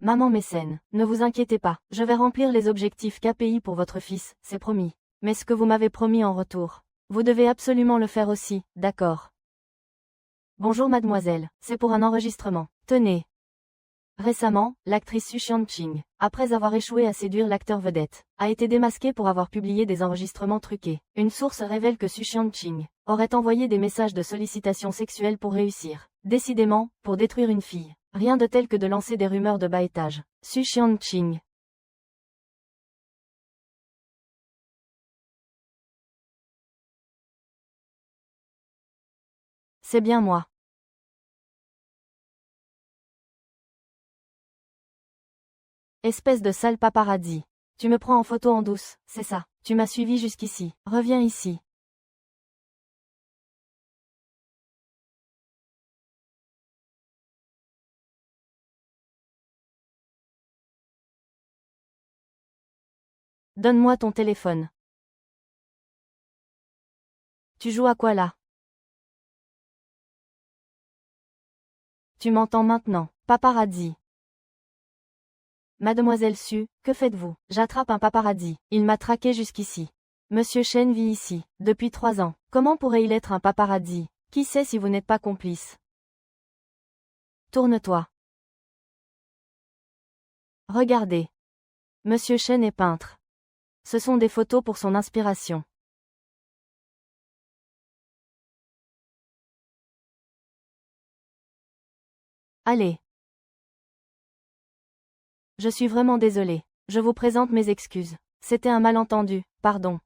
Maman mécène, ne vous inquiétez pas, je vais remplir les objectifs KPI pour votre fils, c'est promis. Mais ce que vous m'avez promis en retour, vous devez absolument le faire aussi, d'accord? Bonjour mademoiselle, c'est pour un enregistrement. Tenez. Récemment, l'actrice Su Xianqing, après avoir échoué à séduire l'acteur vedette, a été démasquée pour avoir publié des enregistrements truqués. Une source révèle que Su Xianqing aurait envoyé des messages de sollicitation sexuelle pour réussir. Décidément, pour détruire une fille. Rien de tel que de lancer des rumeurs de bas étage. Su Xianqing. C'est bien moi. Espèce de sale paparazzi. Tu me prends en photo en douce, c'est ça. Tu m'as suivi jusqu'ici. Reviens ici. Donne-moi ton téléphone. Tu joues à quoi là? Tu m'entends maintenant, paparazzi. Mademoiselle Su, que faites-vous? J'attrape un paparazzi. Il m'a traqué jusqu'ici. Monsieur Chen vit ici, depuis 3 ans. Comment pourrait-il être un paparazzi? Qui sait si vous n'êtes pas complice? Tourne-toi. Regardez. Monsieur Chen est peintre. Ce sont des photos pour son inspiration. Allez. Je suis vraiment désolé. Je vous présente mes excuses. C'était un malentendu, pardon.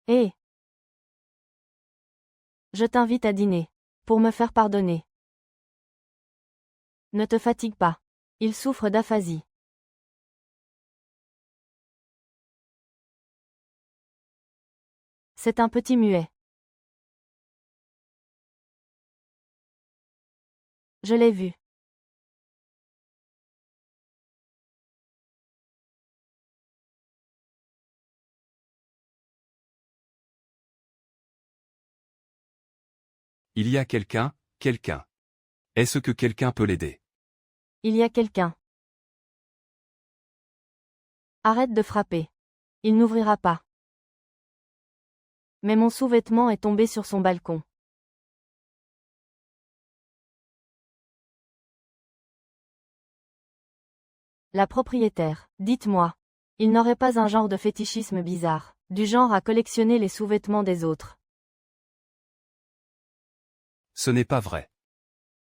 Hé. Je t'invite à dîner. Pour me faire pardonner. Ne te fatigue pas. Il souffre d'aphasie. C'est un petit muet. Je l'ai vu. Il y a quelqu'un. Est-ce que quelqu'un peut l'aider? Il y a quelqu'un. Arrête de frapper. Il n'ouvrira pas. Mais mon sous-vêtement est tombé sur son balcon. La propriétaire, dites-moi. Il n'aurait pas un genre de fétichisme bizarre, du genre à collectionner les sous-vêtements des autres. Ce n'est pas vrai.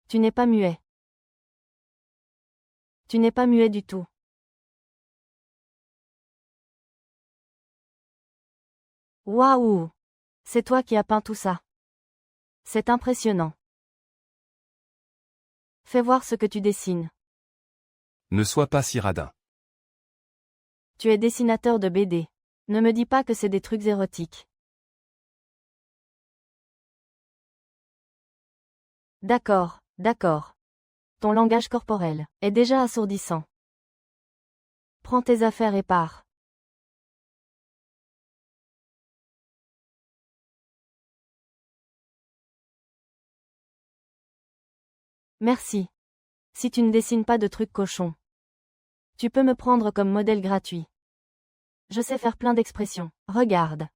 Tu n'es pas muet. Tu n'es pas muet du tout. Waouh! C'est toi qui as peint tout ça. C'est impressionnant. Fais voir ce que tu dessines. Ne sois pas si radin. Tu es dessinateur de BD. Ne me dis pas que c'est des trucs érotiques. D'accord, d'accord. Ton langage corporel est déjà assourdissant. Prends tes affaires et pars. Merci. Si tu ne dessines pas de trucs cochons, tu peux me prendre comme modèle gratuit. Je sais faire plein d'expressions. Regarde.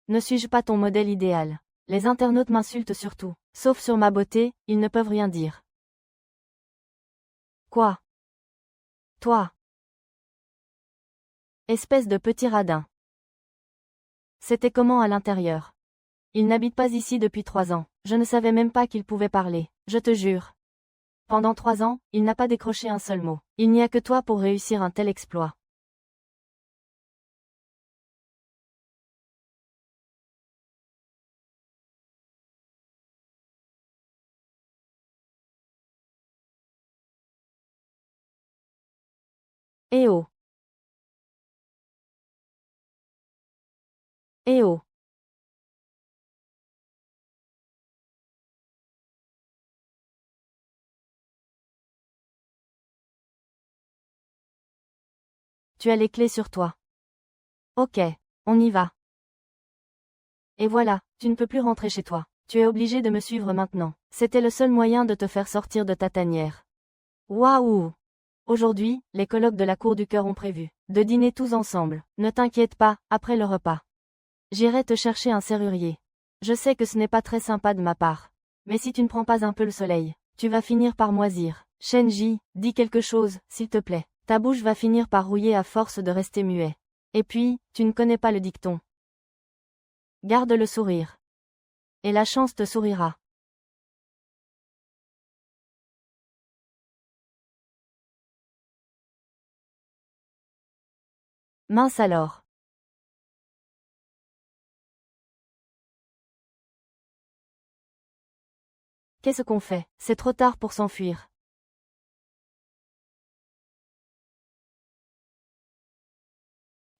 Ne suis-je pas ton modèle idéal? Les internautes m'insultent surtout. Sauf sur ma beauté, ils ne peuvent rien dire. Quoi? Toi? Espèce de petit radin. C'était comment à l'intérieur? Il n'habite pas ici depuis 3 ans. Je ne savais même pas qu'il pouvait parler. Je te jure. Pendant 3 ans, il n'a pas décroché un seul mot. Il n'y a que toi pour réussir un tel exploit. Eh oh. Eh oh. Tu as les clés sur toi. Ok, on y va. Et voilà, tu ne peux plus rentrer chez toi. Tu es obligé de me suivre maintenant. C'était le seul moyen de te faire sortir de ta tanière. Waouh! Aujourd'hui, les colocs de la cour du cœur ont prévu de dîner tous ensemble. Ne t'inquiète pas, après le repas. J'irai te chercher un serrurier. Je sais que ce n'est pas très sympa de ma part. Mais si tu ne prends pas un peu le soleil, tu vas finir par moisir. Shenji, dis quelque chose, s'il te plaît. Ta bouche va finir par rouiller à force de rester muet. Et puis, tu ne connais pas le dicton. Garde le sourire. Et la chance te sourira. Mince alors. Qu'est-ce qu'on fait? C'est trop tard pour s'enfuir.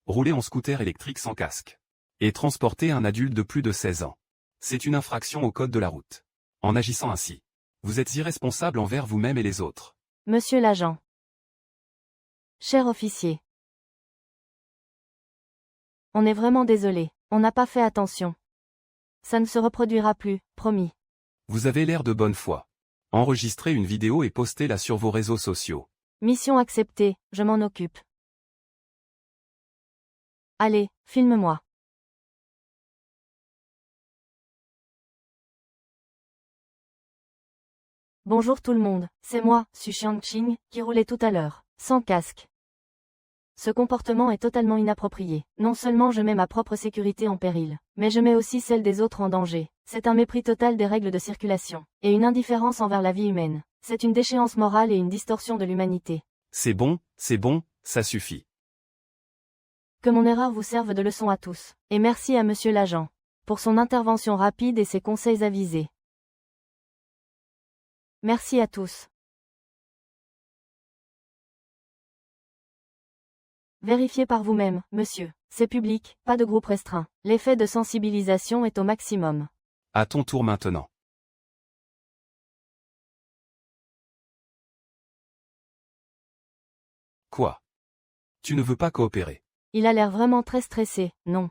Rouler en scooter électrique sans casque. Et transporter un adulte de plus de 16 ans. C'est une infraction au code de la route. En agissant ainsi, vous êtes irresponsable envers vous-même et les autres. Monsieur l'agent. Cher officier. On est vraiment désolé, on n'a pas fait attention. Ça ne se reproduira plus, promis. Vous avez l'air de bonne foi. Enregistrez une vidéo et postez-la sur vos réseaux sociaux. Mission acceptée, je m'en occupe. Allez, filme-moi. Bonjour tout le monde, c'est moi, Su Xiangqing, qui roulait tout à l'heure, sans casque. Ce comportement est totalement inapproprié. Non seulement je mets ma propre sécurité en péril, mais je mets aussi celle des autres en danger. C'est un mépris total des règles de circulation, et une indifférence envers la vie humaine. C'est une déchéance morale et une distorsion de l'humanité. C'est bon, ça suffit. Que mon erreur vous serve de leçon à tous. Et merci à monsieur l'agent pour son intervention rapide et ses conseils avisés. Merci à tous. Vérifiez par vous-même, monsieur. C'est public, pas de groupe restreint. L'effet de sensibilisation est au maximum. À ton tour maintenant. Quoi? Tu ne veux pas coopérer? Il a l'air vraiment très stressé, non?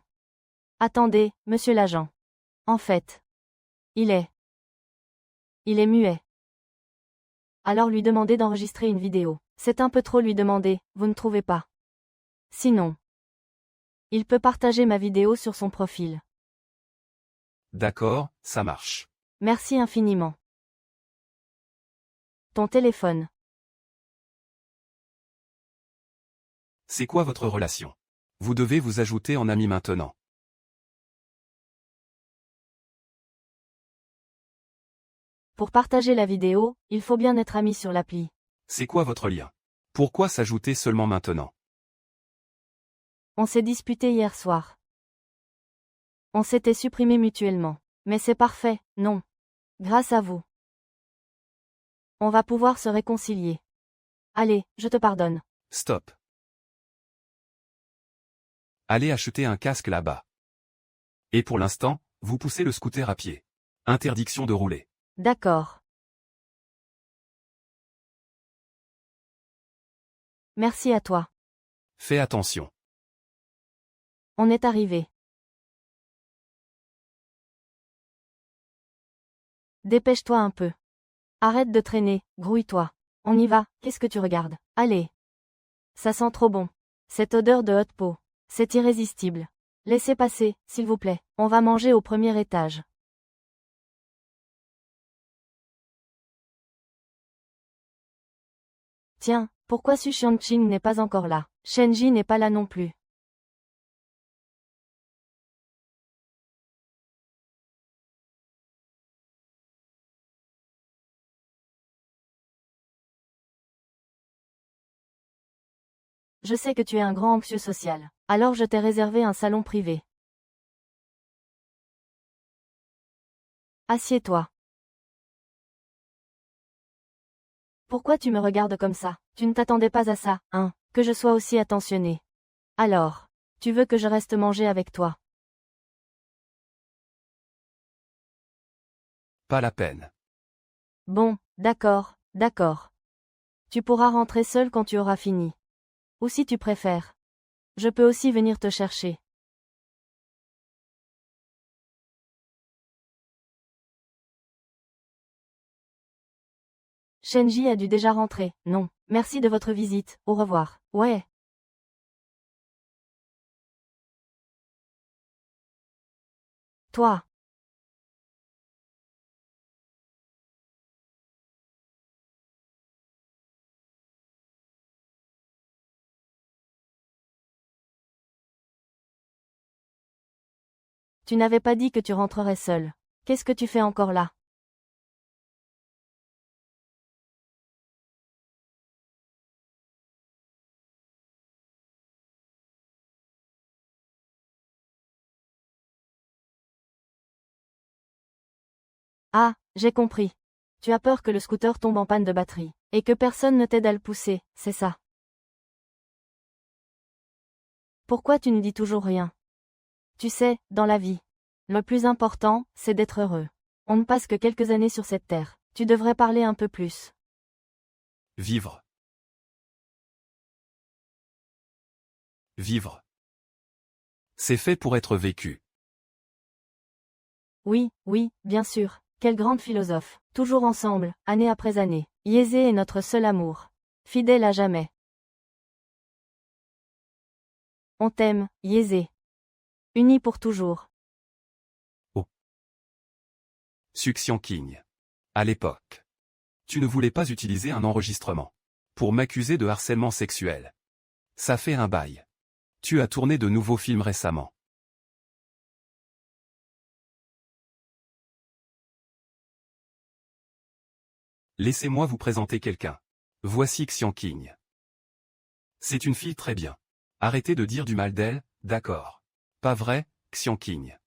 Attendez, monsieur l'agent. En fait, il est muet. Alors lui demander d'enregistrer une vidéo. C'est un peu trop lui demander, vous ne trouvez pas? Sinon, il peut partager ma vidéo sur son profil. D'accord, ça marche. Merci infiniment. Ton téléphone. C'est quoi votre relation? Vous devez vous ajouter en ami maintenant. Pour partager la vidéo, il faut bien être ami sur l'appli. C'est quoi votre lien? Pourquoi s'ajouter seulement maintenant? On s'est disputé hier soir. On s'était supprimé mutuellement. Mais c'est parfait, non? Grâce à vous. On va pouvoir se réconcilier. Allez, je te pardonne. Stop. Allez acheter un casque là-bas. Et pour l'instant, vous poussez le scooter à pied. Interdiction de rouler. D'accord. Merci à toi. Fais attention. On est arrivé. Dépêche-toi un peu. Arrête de traîner, grouille-toi. On y va, qu'est-ce que tu regardes? Allez. Ça sent trop bon. Cette odeur de hot pot. C'est irrésistible. Laissez passer, s'il vous plaît. On va manger au premier étage. Tiens, pourquoi Su Xiangqing n'est pas encore là? Shenji n'est pas là non plus. Je sais que tu es un grand anxieux social. Alors je t'ai réservé un salon privé. Assieds-toi. Pourquoi tu me regardes comme ça? Tu ne t'attendais pas à ça, hein, que je sois aussi attentionnée. Alors, tu veux que je reste manger avec toi? Pas la peine. Bon, d'accord, d'accord. Tu pourras rentrer seul quand tu auras fini. Ou si tu préfères. Je peux aussi venir te chercher. Shenji a dû déjà rentrer. Non. Merci de votre visite. Au revoir. Ouais. Toi. Tu n'avais pas dit que tu rentrerais seul. Qu'est-ce que tu fais encore là? Ah, j'ai compris. Tu as peur que le scooter tombe en panne de batterie. Et que personne ne t'aide à le pousser, c'est ça. Pourquoi tu ne dis toujours rien? Tu sais, dans la vie, le plus important, c'est d'être heureux. On ne passe que quelques années sur cette terre. Tu devrais parler un peu plus. Vivre. Vivre. C'est fait pour être vécu. Oui, oui, bien sûr. Quelle grande philosophe. Toujours ensemble, année après année. Yézé est notre seul amour. Fidèle à jamais. On t'aime, Yézé. Unis pour toujours. Suxian King. À l'époque. Tu ne voulais pas utiliser un enregistrement. Pour m'accuser de harcèlement sexuel. Ça fait un bail. Tu as tourné de nouveaux films récemment. Laissez-moi vous présenter quelqu'un. Voici Xian King. C'est une fille très bien. Arrêtez de dire du mal d'elle, d'accord. Pas vrai, Xian King.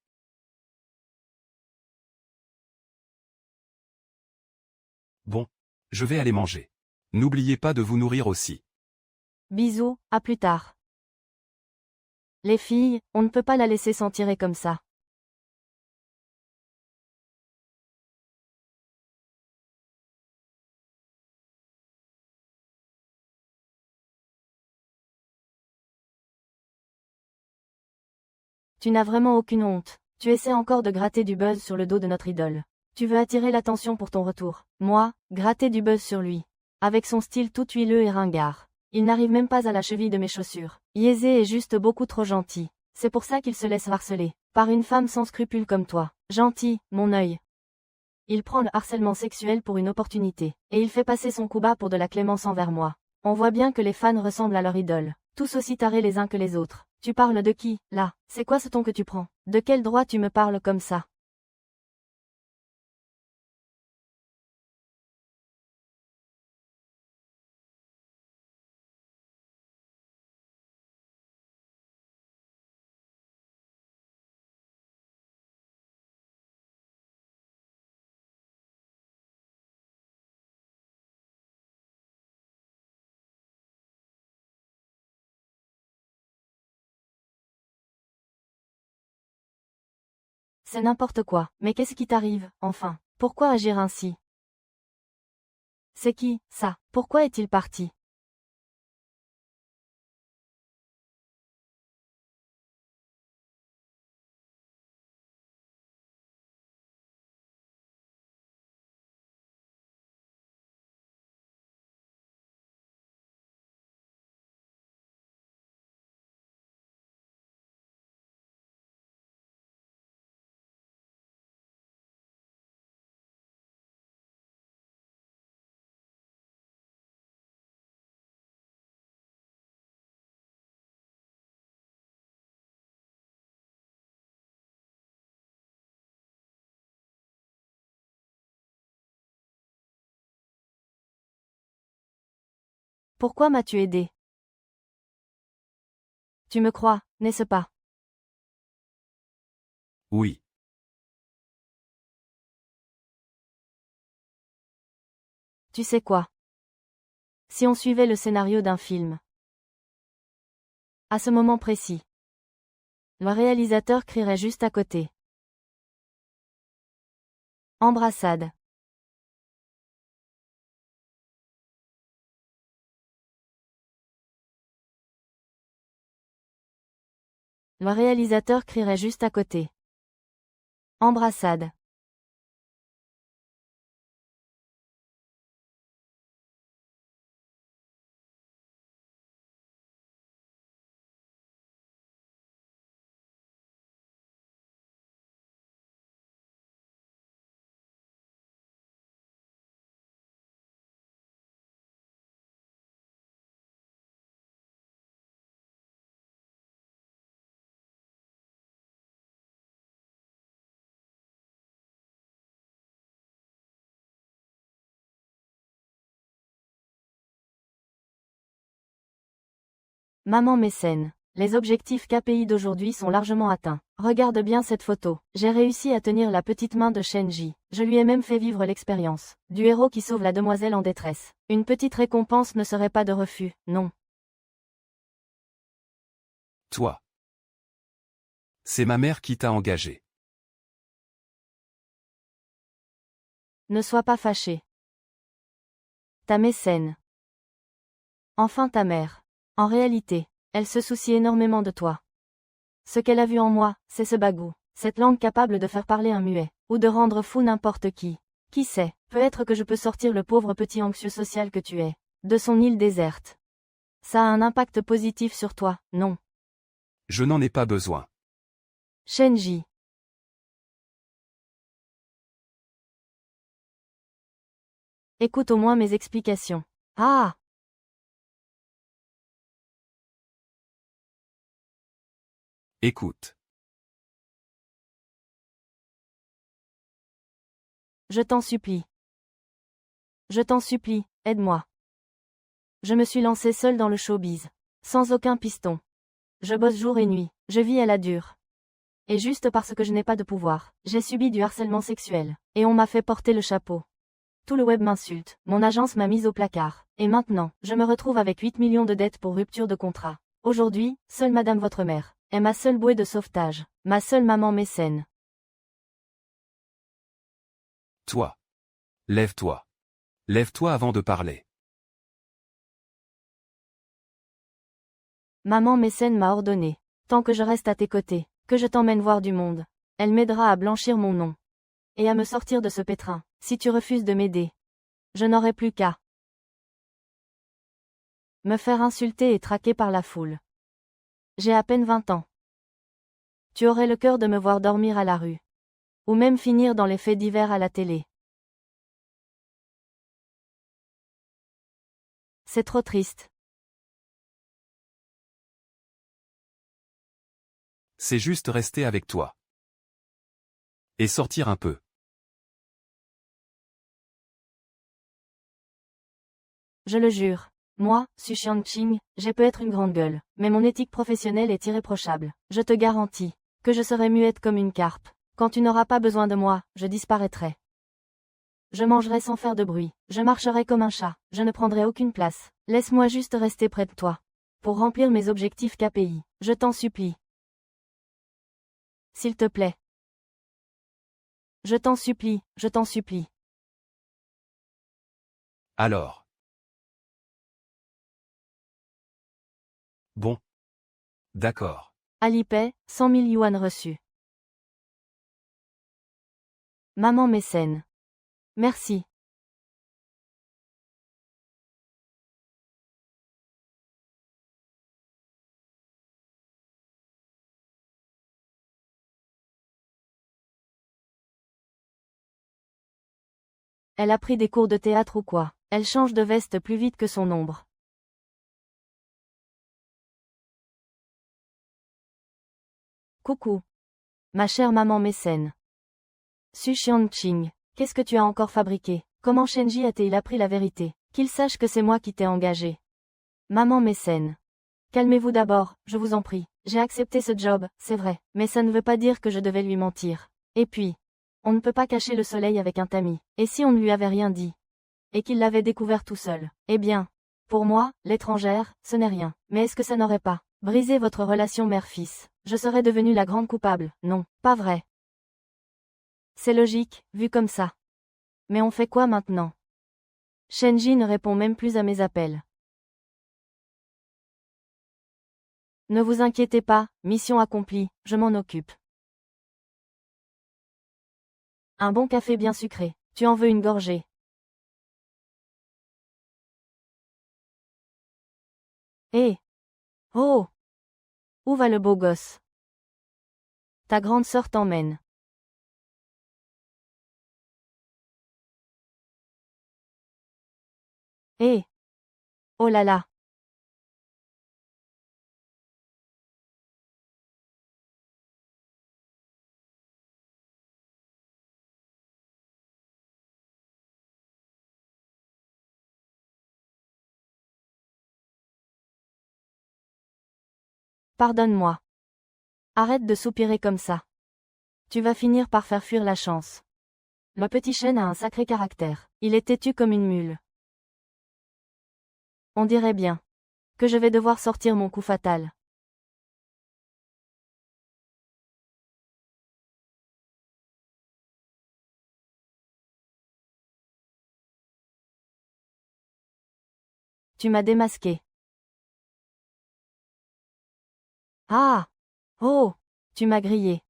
Bon. Je vais aller manger. N'oubliez pas de vous nourrir aussi. Bisous, à plus tard. Les filles, on ne peut pas la laisser s'en tirer comme ça. Tu n'as vraiment aucune honte. Tu essaies encore de gratter du buzz sur le dos de notre idole. Tu veux attirer l'attention pour ton retour. Moi, gratter du buzz sur lui. Avec son style tout huileux et ringard. Il n'arrive même pas à la cheville de mes chaussures. Yézé est juste beaucoup trop gentil. C'est pour ça qu'il se laisse harceler. Par une femme sans scrupules comme toi. Gentil, mon œil. Il prend le harcèlement sexuel pour une opportunité. Et il fait passer son coup bas pour de la clémence envers moi. On voit bien que les fans ressemblent à leur idole. Tous aussi tarés les uns que les autres. Tu parles de qui, là? C'est quoi ce ton que tu prends? De quel droit tu me parles comme ça? C'est n'importe quoi. Mais qu'est-ce qui t'arrive, enfin? Pourquoi agir ainsi? C'est qui, ça? Pourquoi est-il parti? Pourquoi m'as-tu aidé? Tu me crois, n'est-ce pas? Oui. Tu sais quoi? Si on suivait le scénario d'un film. À ce moment précis. Le réalisateur crierait juste à côté. Embrassade. Le réalisateur crierait juste à côté. Embrassade. Maman mécène. Les objectifs KPI d'aujourd'hui sont largement atteints. Regarde bien cette photo. J'ai réussi à tenir la petite main de Shenji. Je lui ai même fait vivre l'expérience du héros qui sauve la demoiselle en détresse. Une petite récompense ne serait pas de refus, non. Toi. C'est ma mère qui t'a engagé. Ne sois pas fâché. Ta mécène. Enfin ta mère. En réalité, elle se soucie énormément de toi. Ce qu'elle a vu en moi, c'est ce bagou, cette langue capable de faire parler un muet, ou de rendre fou n'importe qui. Qui sait, peut-être que je peux sortir le pauvre petit anxieux social que tu es, de son île déserte. Ça a un impact positif sur toi, non? Je n'en ai pas besoin. Shenji. Écoute au moins mes explications. Ah! Écoute. Je t'en supplie. Je t'en supplie, aide-moi. Je me suis lancée seule dans le showbiz. Sans aucun piston. Je bosse jour et nuit, je vis à la dure. Et juste parce que je n'ai pas de pouvoir, j'ai subi du harcèlement sexuel. Et on m'a fait porter le chapeau. Tout le web m'insulte, mon agence m'a mise au placard. Et maintenant, je me retrouve avec 8 millions de dettes pour rupture de contrat. Aujourd'hui, seule madame votre mère est ma seule bouée de sauvetage, ma seule maman mécène. Toi. Lève-toi. Lève-toi avant de parler. Maman mécène m'a ordonné, tant que je reste à tes côtés, que je t'emmène voir du monde. Elle m'aidera à blanchir mon nom. Et à me sortir de ce pétrin. Si tu refuses de m'aider, je n'aurai plus qu'à me faire insulter et traquer par la foule. J'ai à peine 20 ans. Tu aurais le cœur de me voir dormir à la rue. Ou même finir dans les faits divers à la télé. C'est trop triste. C'est juste rester avec toi. Et sortir un peu. Je le jure. Moi, Su Xiangqing, j'ai peut être une grande gueule, mais mon éthique professionnelle est irréprochable. Je te garantis que je serai muette comme une carpe. Quand tu n'auras pas besoin de moi, je disparaîtrai. Je mangerai sans faire de bruit, je marcherai comme un chat, je ne prendrai aucune place. Laisse-moi juste rester près de toi. Pour remplir mes objectifs KPI, je t'en supplie. S'il te plaît. Je t'en supplie, je t'en supplie. Alors. Bon. D'accord. Alipay, 100 000 yuan reçus. Maman mécène. Merci. Elle a pris des cours de théâtre ou quoi? Elle change de veste plus vite que son ombre. Coucou. Ma chère maman mécène. Su Xiangqing, qu'est-ce que tu as encore fabriqué? Comment Shenji a-t-il appris la vérité? Qu'il sache que c'est moi qui t'ai engagé. Maman mécène. Calmez-vous d'abord, je vous en prie. J'ai accepté ce job, c'est vrai, mais ça ne veut pas dire que je devais lui mentir. Et puis, on ne peut pas cacher le soleil avec un tamis. Et si on ne lui avait rien dit? Et qu'il l'avait découvert tout seul? Eh bien, pour moi, l'étrangère, ce n'est rien. Mais est-ce que ça n'aurait pas brisé votre relation mère-fils? Je serais devenue la grande coupable. Non, pas vrai. C'est logique, vu comme ça. Mais on fait quoi maintenant? Shenji ne répond même plus à mes appels. Ne vous inquiétez pas, mission accomplie, je m'en occupe. Un bon café bien sucré. Tu en veux une gorgée? Hé! Oh! Où va le beau gosse? Ta grande sœur t'emmène. Hé! Oh là là! Pardonne-moi. Arrête de soupirer comme ça. Tu vas finir par faire fuir la chance. Le petit chêne a un sacré caractère. Il est têtu comme une mule. On dirait bien que je vais devoir sortir mon coup fatal. Tu m'as démasqué. Ah! Oh! Tu m'as grillé.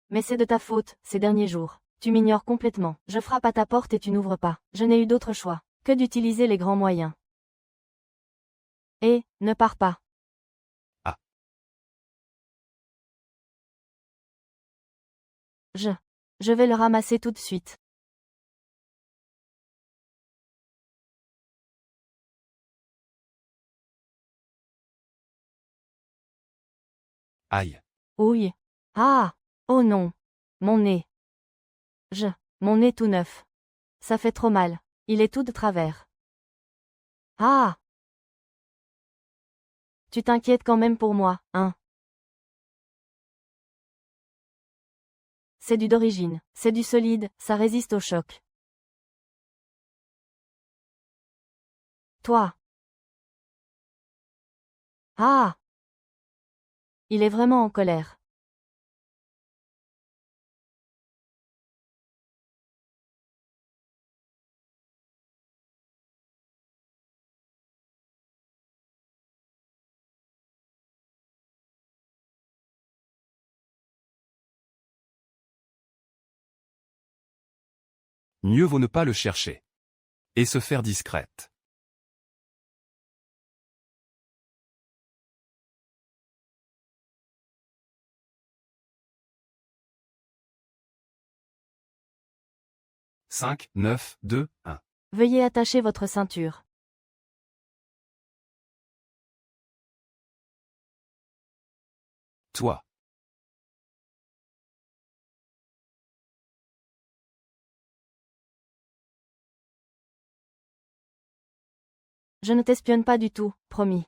Mais c'est de ta faute, ces derniers jours. Tu m'ignores complètement. Je frappe à ta porte et tu n'ouvres pas. Je n'ai eu d'autre choix que d'utiliser les grands moyens. Et, ne pars pas. Ah. Je vais le ramasser tout de suite. Aïe. Ouille. Ah! Oh non! Mon nez. Mon nez tout neuf. Ça fait trop mal. Il est tout de travers. Ah! Tu t'inquiètes quand même pour moi, hein? C'est du d'origine. C'est du solide, ça résiste au choc. Toi. Ah! Il est vraiment en colère. Mieux vaut ne pas le chercher. Et se faire discrète. Cinq, 9, 2, 1. Veuillez attacher votre ceinture. Toi. Je ne t'espionne pas du tout, promis.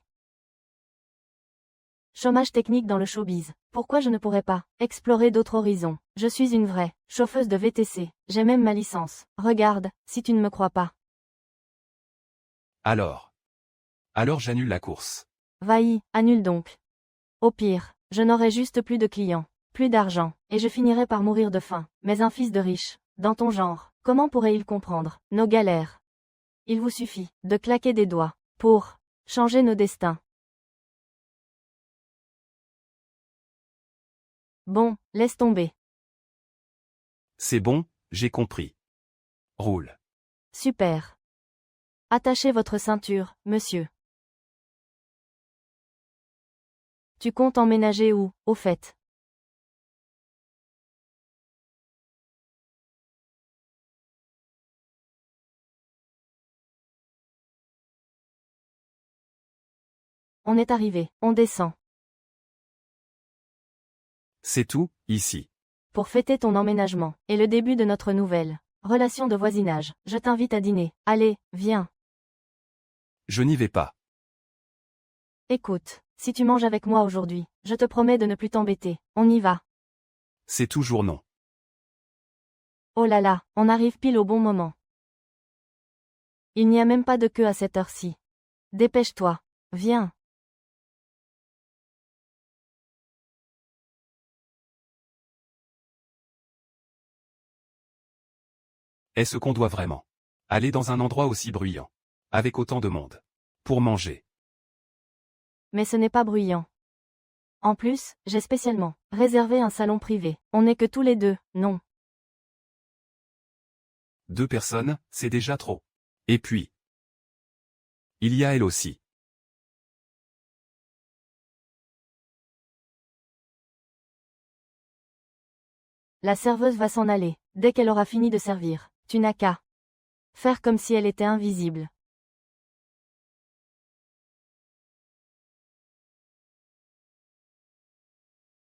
Chômage technique dans le showbiz. Pourquoi je ne pourrais pas explorer d'autres horizons? Je suis une vraie chauffeuse de VTC. J'ai même ma licence. Regarde, si tu ne me crois pas. Alors j'annule la course. Vailly, annule donc. Au pire, je n'aurai juste plus de clients, plus d'argent, et je finirai par mourir de faim. Mais un fils de riche, dans ton genre, comment pourrait-il comprendre nos galères? Il vous suffit de claquer des doigts pour changer nos destins. Bon, laisse tomber. C'est bon, j'ai compris. Roule. Super. Attachez votre ceinture, monsieur. Tu comptes emménager où, au fait? On est arrivé, on descend. C'est tout, ici. Pour fêter ton emménagement, et le début de notre nouvelle relation de voisinage, je t'invite à dîner. Allez, viens. Je n'y vais pas. Écoute, si tu manges avec moi aujourd'hui, je te promets de ne plus t'embêter. On y va. C'est toujours non. Oh là là, on arrive pile au bon moment. Il n'y a même pas de queue à cette heure-ci. Dépêche-toi. Viens. Est-ce qu'on doit vraiment aller dans un endroit aussi bruyant, avec autant de monde, pour manger? Mais ce n'est pas bruyant. En plus, j'ai spécialement réservé un salon privé. On n'est que tous les deux, non. 2 personnes, c'est déjà trop. Et puis, il y a elle aussi. La serveuse va s'en aller, dès qu'elle aura fini de servir. Tu n'as qu'à faire comme si elle était invisible.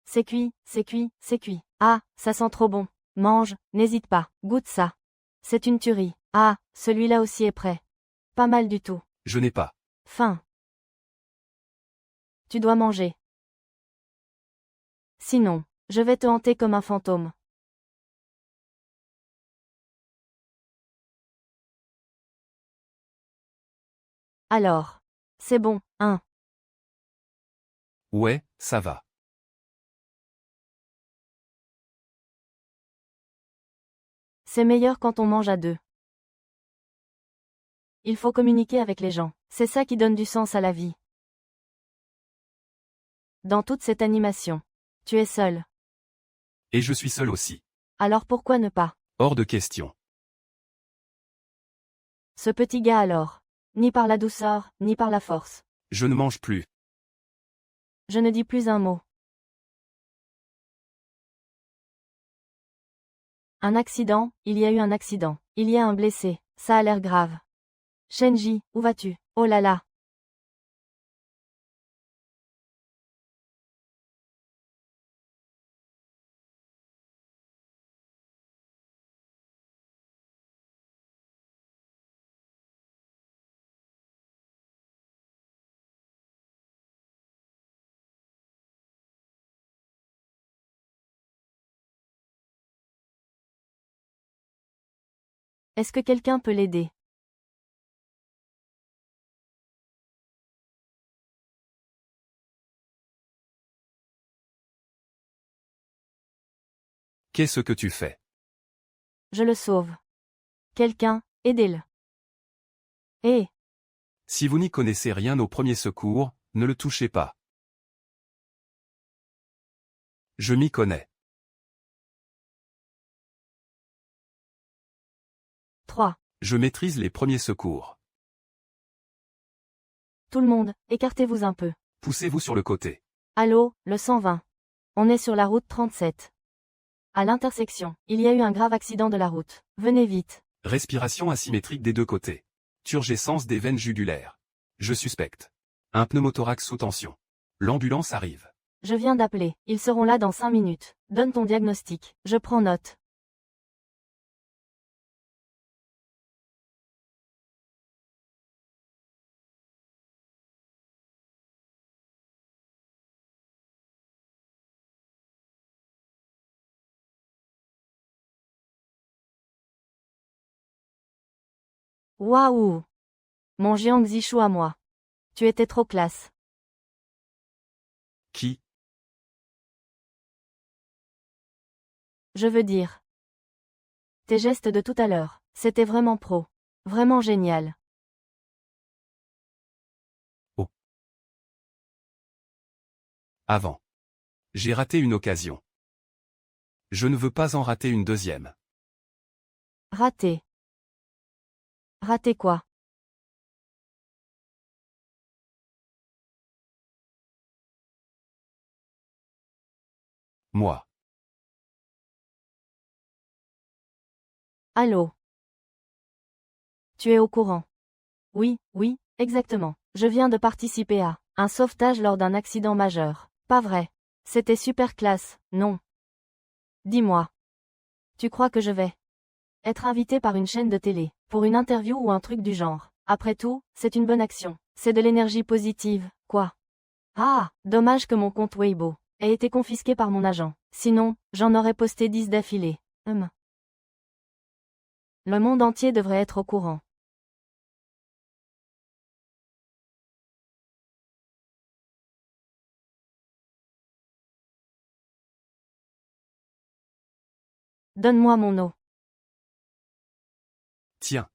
C'est cuit, c'est cuit, c'est cuit. Ah, ça sent trop bon. Mange, n'hésite pas, goûte ça. C'est une tuerie. Ah, celui-là aussi est prêt. Pas mal du tout. Je n'ai pas. Faim. Tu dois manger. Sinon, je vais te hanter comme un fantôme. Alors. C'est bon, hein. Ouais, ça va. C'est meilleur quand on mange à deux. Il faut communiquer avec les gens. C'est ça qui donne du sens à la vie. Dans toute cette animation. Tu es seul. Et je suis seul aussi. Alors pourquoi ne pas? Hors de question. Ce petit gars alors. Ni par la douceur, ni par la force. Je ne mange plus. Je ne dis plus un mot. Un accident, il y a eu un accident. Il y a un blessé. Ça a l'air grave. Shenji, où vas-tu? Oh là là. Est-ce que quelqu'un peut l'aider? Qu'est-ce que tu fais? Je le sauve. Quelqu'un, aidez-le. Hé, Si vous n'y connaissez rien aux premiers secours, ne le touchez pas. Je m'y connais. 3. Je maîtrise les premiers secours. Tout le monde, écartez-vous un peu. Poussez-vous sur le côté. Allô, le 120. On est sur la route 37. À l'intersection, il y a eu un grave accident de la route. Venez vite. Respiration asymétrique des deux côtés. Turgescence des veines jugulaires. Je suspecte. Un pneumothorax sous tension. L'ambulance arrive. Je viens d'appeler. Ils seront là dans 5 minutes. Donne ton diagnostic. Je prends note. Waouh! Mon Jiang Zichou à moi. Tu étais trop classe. Qui? Je veux dire. Tes gestes de tout à l'heure, c'était vraiment pro. Vraiment génial. Oh. Avant. J'ai raté une occasion. Je ne veux pas en rater une deuxième. Raté. Raté quoi? Moi. Allô? Tu es au courant? Oui, oui, exactement. Je viens de participer à un sauvetage lors d'un accident majeur. Pas vrai. C'était super classe, non? Dis-moi. Tu crois que je vais être invité par une chaîne de télé, pour une interview ou un truc du genre? Après tout, c'est une bonne action. C'est de l'énergie positive, quoi. Ah, dommage que mon compte Weibo ait été confisqué par mon agent. Sinon, j'en aurais posté 10 d'affilée. Le monde entier devrait être au courant. Donne-moi mon eau. Tiens.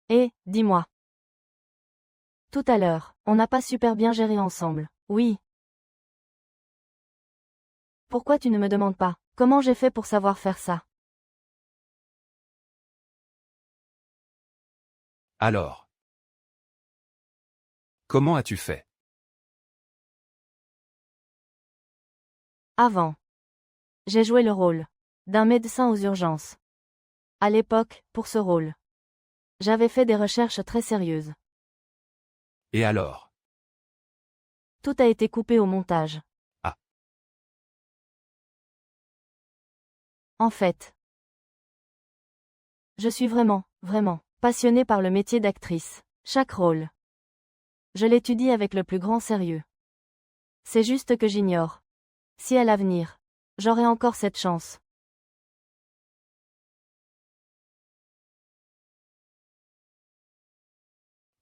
Dis-moi. Tout à l'heure, on n'a pas super bien géré ensemble. Oui. Pourquoi tu ne me demandes pas? Comment j'ai fait pour savoir faire ça? Alors. Comment as-tu fait? Avant. J'ai joué le rôle d'un médecin aux urgences. À l'époque, pour ce rôle, j'avais fait des recherches très sérieuses. Et alors? Tout a été coupé au montage. Ah. En fait, je suis vraiment passionnée par le métier d'actrice. Chaque rôle, je l'étudie avec le plus grand sérieux. C'est juste que j'ignore si à l'avenir, j'aurai encore cette chance.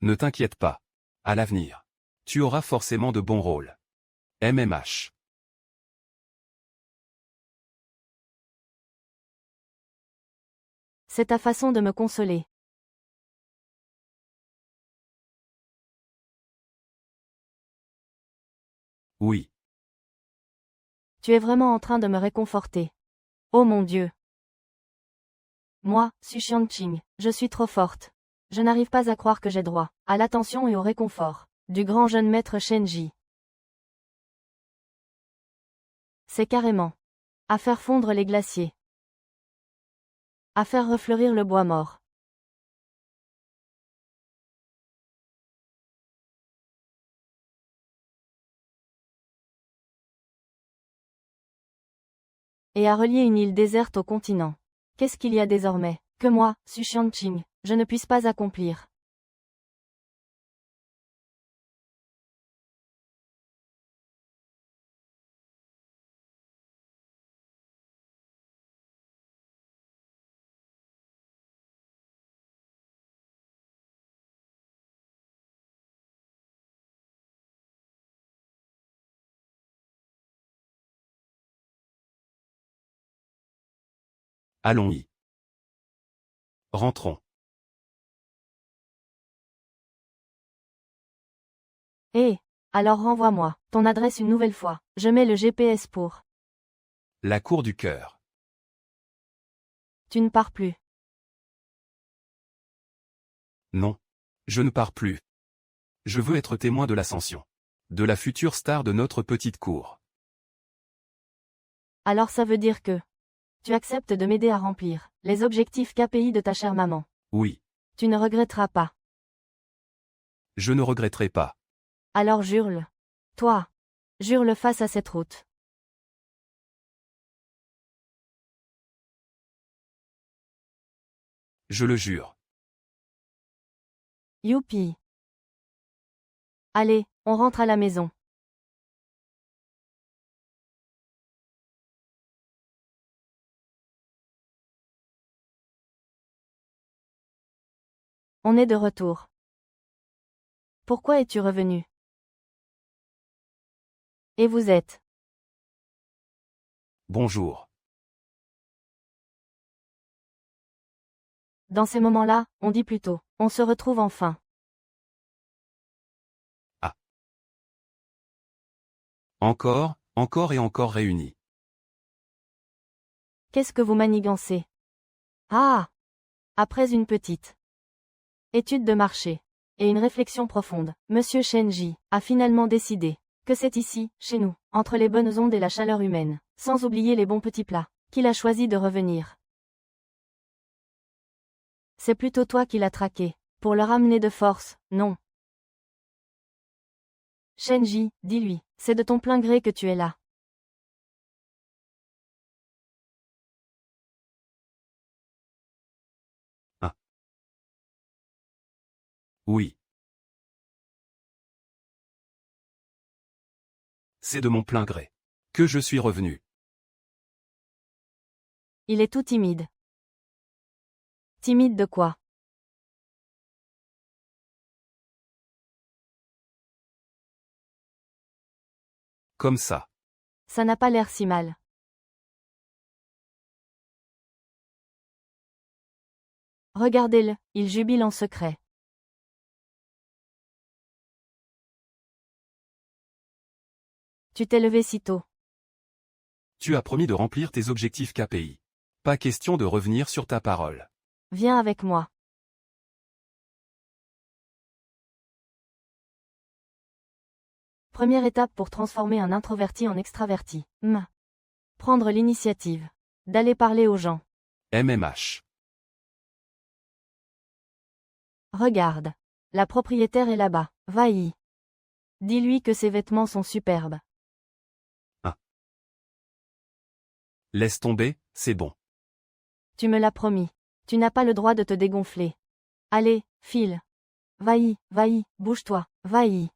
Ne t'inquiète pas. À l'avenir. Tu auras forcément de bons rôles. MMH. C'est ta façon de me consoler. Oui. Tu es vraiment en train de me réconforter. Oh mon Dieu. Moi, Su Xiangqing, je suis trop forte. Je n'arrive pas à croire que j'ai droit à l'attention et au réconfort du grand jeune maître Shenji. C'est carrément à faire fondre les glaciers, à faire refleurir le bois mort. Et à relier une île déserte au continent. Qu'est-ce qu'il y a désormais que moi, Su Xiangqing, je ne puisse pas accomplir? Allons-y. Rentrons. Alors renvoie-moi ton adresse une nouvelle fois. Je mets le GPS pour. La cour du cœur. Tu ne pars plus. Non. Je ne pars plus. Je veux être témoin de l'ascension. De la future star de notre petite cour. Alors ça veut dire que tu acceptes de m'aider à remplir les objectifs KPI de ta chère maman. Oui. Tu ne regretteras pas. Je ne regretterai pas. Alors jure-le. Toi. Jure-le face à cette route. Je le jure. Youpi. Allez, on rentre à la maison. On est de retour. Pourquoi es-tu revenu? Et vous êtes? Bonjour. Dans ces moments-là, on dit plutôt, on se retrouve enfin. Ah. Encore, encore et encore réunis. Qu'est-ce que vous manigancez? Ah! Après une petite étude de marché et une réflexion profonde, Monsieur Shenji a finalement décidé que c'est ici, chez nous, entre les bonnes ondes et la chaleur humaine, sans oublier les bons petits plats, qu'il a choisi de revenir. C'est plutôt toi qui l'as traqué, pour le ramener de force, non? Shenji, dis-lui, c'est de ton plein gré que tu es là. Ah. Oui. C'est de mon plein gré que je suis revenu. Il est tout timide. Timide de quoi? Comme ça. Ça n'a pas l'air si mal. Regardez-le, il jubile en secret. Tu t'es levé si tôt. Tu as promis de remplir tes objectifs KPI. Pas question de revenir sur ta parole. Viens avec moi. Première étape pour transformer un introverti en extraverti. Prendre l'initiative. D'aller parler aux gens. MMH. Regarde. La propriétaire est là-bas. Va-y. Dis-lui que ses vêtements sont superbes. Laisse tomber, c'est bon. Tu me l'as promis. Tu n'as pas le droit de te dégonfler. Allez, file. Va-y, bouge-toi, va-y.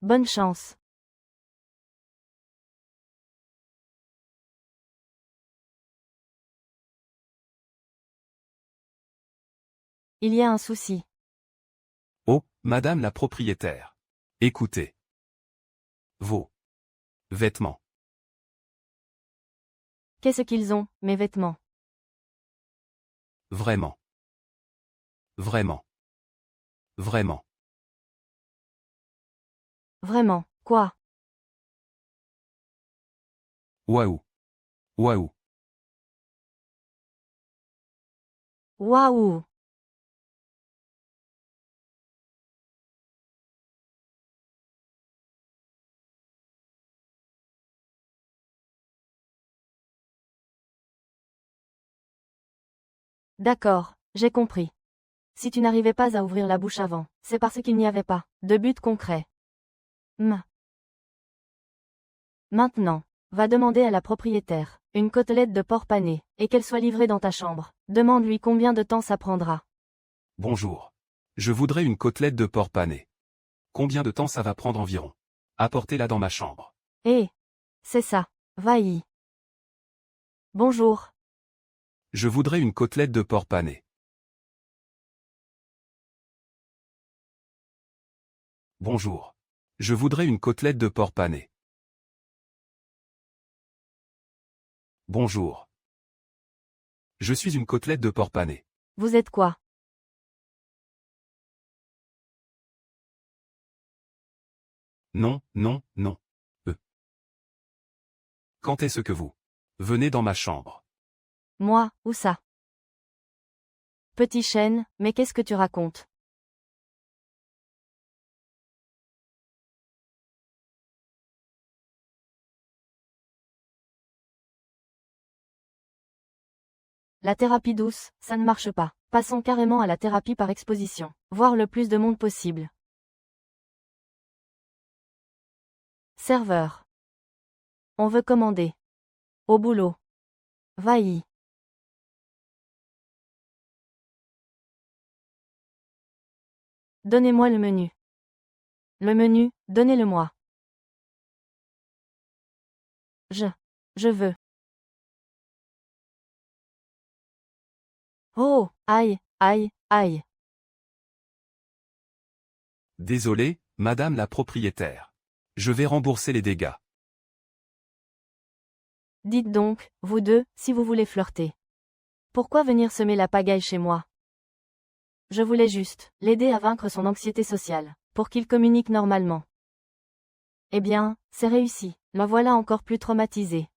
Bonne chance. Il y a un souci. Oh, madame la propriétaire. Écoutez. Vos vêtements. Qu'est-ce qu'ils ont, mes vêtements? Vraiment. Vraiment. Vraiment. Vraiment, quoi? Waouh. Waouh. Waouh! D'accord, j'ai compris. Si tu n'arrivais pas à ouvrir la bouche avant, c'est parce qu'il n'y avait pas de but concret. Maintenant, va demander à la propriétaire une côtelette de porc pané, et qu'elle soit livrée dans ta chambre. Demande-lui combien de temps ça prendra. Bonjour. Je voudrais une côtelette de porc pané. Combien de temps ça va prendre environ? Apportez-la dans ma chambre. C'est ça. Va-y. Bonjour. Je voudrais une côtelette de porc pané. Bonjour. Je voudrais une côtelette de porc pané. Bonjour. Je suis une côtelette de porc pané. Vous êtes quoi? Non, non, non. Quand est-ce que vous venez dans ma chambre? Moi, où ça? Petit chêne, mais qu'est-ce que tu racontes? La thérapie douce, ça ne marche pas. Passons carrément à la thérapie par exposition. Voir le plus de monde possible. Serveur. On veut commander. Au boulot. Va-y. Donnez-moi le menu. Le menu, donnez-le-moi. Je veux. Oh, aïe, aïe, aïe. Désolé, madame la propriétaire. Je vais rembourser les dégâts. Dites donc, vous deux, si vous voulez flirter. Pourquoi venir semer la pagaille chez moi? Je voulais juste l'aider à vaincre son anxiété sociale, pour qu'il communique normalement. Eh bien, c'est réussi, le voilà encore plus traumatisé.